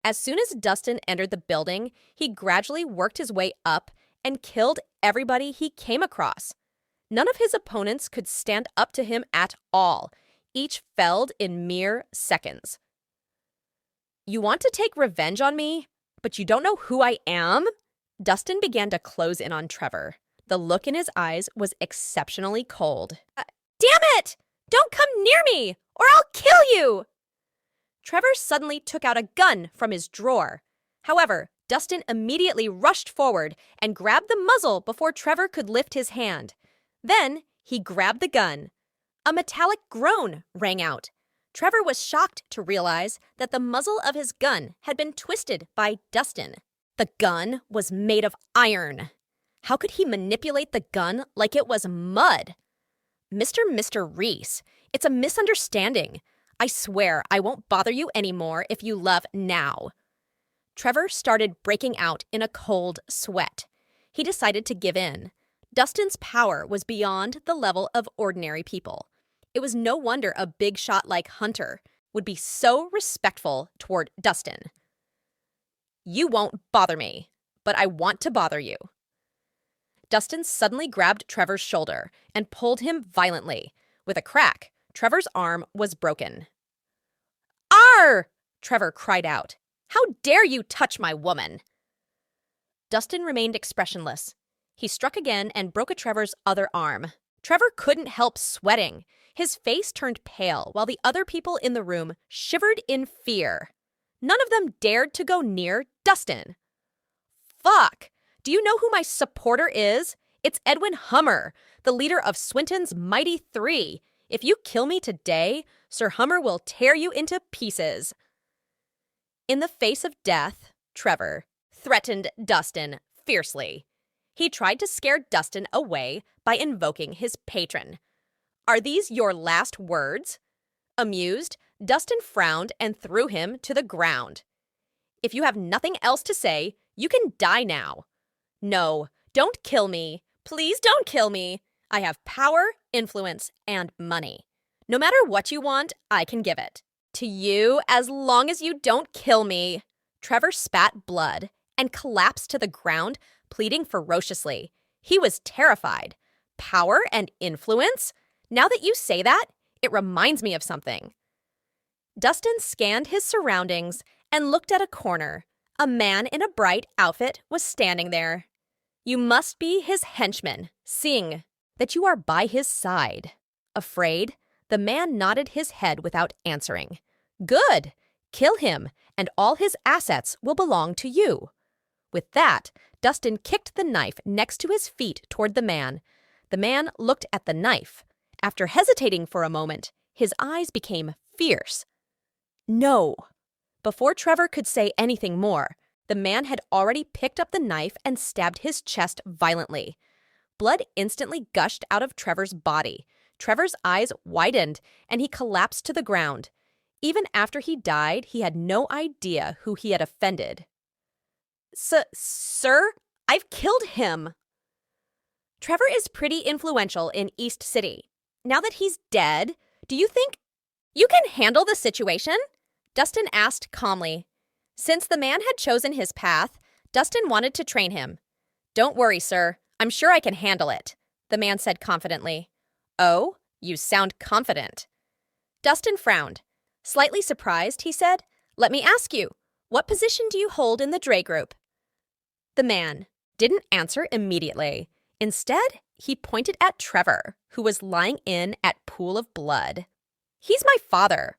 As soon as Dustin entered the building, he gradually worked his way up and killed everybody he came across. None of his opponents could stand up to him at all. Each felled in mere seconds. "You want to take revenge on me, but you don't know who I am?" Dustin began to close in on Trevor. The look in his eyes was exceptionally cold. Damn it! Don't come near me, or I'll kill you! Trevor suddenly took out a gun from his drawer. However, Dustin immediately rushed forward and grabbed the muzzle before Trevor could lift his hand. Then he grabbed the gun. A metallic groan rang out. Trevor was shocked to realize that the muzzle of his gun had been twisted by Dustin. The gun was made of iron. How could he manipulate the gun like it was mud? Mr. Rhys, it's a misunderstanding. I swear I won't bother you anymore if you love now. Trevor started breaking out in a cold sweat. He decided to give in. Dustin's power was beyond the level of ordinary people. It was no wonder a big shot like Hunter would be so respectful toward Dustin. "You won't bother me, but I want to bother you." Dustin suddenly grabbed Trevor's shoulder and pulled him violently. With a crack, Trevor's arm was broken. "Arr!" Trevor cried out. "How dare you touch my woman?" Dustin remained expressionless. He struck again and broke Trevor's other arm. Trevor couldn't help sweating. His face turned pale while the other people in the room shivered in fear. None of them dared to go near Dustin. Fuck! Do you know who my supporter is? It's Edwin Hummer, the leader of Swinton's Mighty Three. If you kill me today, Sir Hummer will tear you into pieces. In the face of death, Trevor threatened Dustin fiercely. He tried to scare Dustin away by invoking his patron. "Are these your last words?" Amused, Dustin frowned and threw him to the ground. "If you have nothing else to say, you can die now." "No, don't kill me. Please don't kill me. I have power, influence, and money. No matter what you want, I can give it to you as long as you don't kill me." Trevor spat blood and collapsed to the ground, pleading ferociously. He was terrified. Power and influence? Now that you say that, it reminds me of something. Dustin scanned his surroundings and looked at a corner. A man in a bright outfit was standing there. "You must be his henchman, seeing that you are by his side." Afraid, the man nodded his head without answering. "Good! Kill him, and all his assets will belong to you." With that, Dustin kicked the knife next to his feet toward the man. The man looked at the knife. After hesitating for a moment, his eyes became fierce. "No." Before Trevor could say anything more, the man had already picked up the knife and stabbed his chest violently. Blood instantly gushed out of Trevor's body. Trevor's eyes widened, and he collapsed to the ground. Even after he died, he had no idea who he had offended. Sir, I've killed him." "Trevor is pretty influential in East City. Now that he's dead, do you think you can handle the situation?" Dustin asked calmly. Since the man had chosen his path, Dustin wanted to train him. "Don't worry, sir. I'm sure I can handle it," the man said confidently. "Oh, you sound confident." Dustin frowned. Slightly surprised, he said, "Let me ask you, what position do you hold in the Dre group?" The man didn't answer immediately. Instead, he pointed at Trevor, who was lying in at pool of blood. "He's my father.